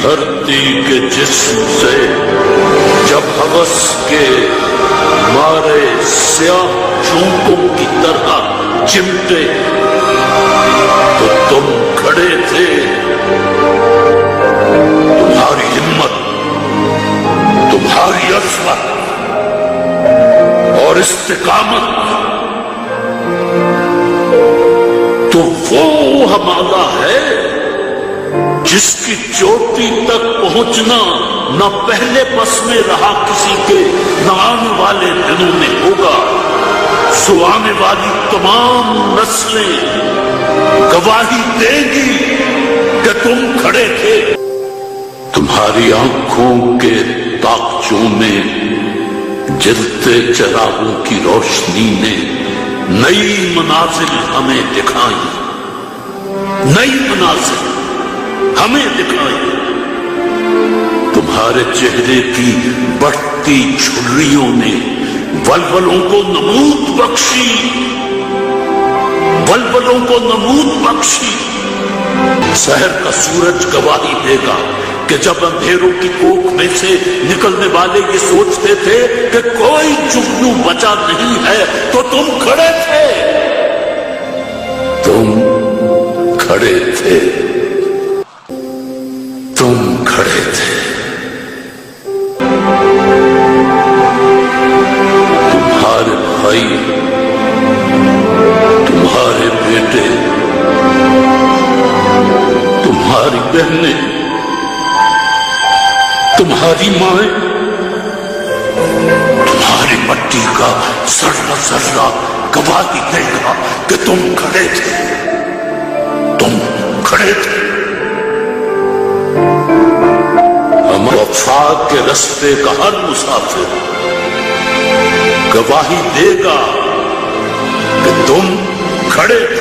دھرتی کے جسم سے جب ہوس کے مارے سیاہ چونکوں کی طرح چمٹے تو تم کھڑے تھے. تمہاری ہمت، تمہاری عظمت اور استقامت تو وہ ہمارا ہے جس کی چوٹی تک پہنچنا نہ پہلے بس میں رہا کسی کے، نہ آنے والے دنوں میں ہوگا. سو آنے والی تمام نسلیں گواہی دیں گی کہ تم کھڑے تھے. تمہاری آنکھوں کے تاکچوں میں جلتے چراغوں کی روشنی نے نئی منازل ہمیں دکھائی، نئی منازل ہمیں دکھائی. تمہارے چہرے کی بڑھتی جھریوں نے ولولوں کو نمود بخشی، ولولوں کو نمود بخشی. سحر کا سورج گواہی دے گا کہ جب اندھیروں کی کوکھ میں سے نکلنے والے یہ سوچتے تھے کہ کوئی جگنو بچا نہیں ہے تو تم کھڑے تھے، تم کھڑے تھے، تم کھڑے تھے. تمہارے بھائی، تمہارے بیٹے، تمہاری بہنیں، تمہاری مائیں، تمہاری مٹی کا ذرہ ذرہ گواہی دے گا کہ تم کھڑے تھے، تم کھڑے تھے. ہم وفا کے رستے کا ہر مسافر گواہی دے گا کہ تم کھڑے تھے.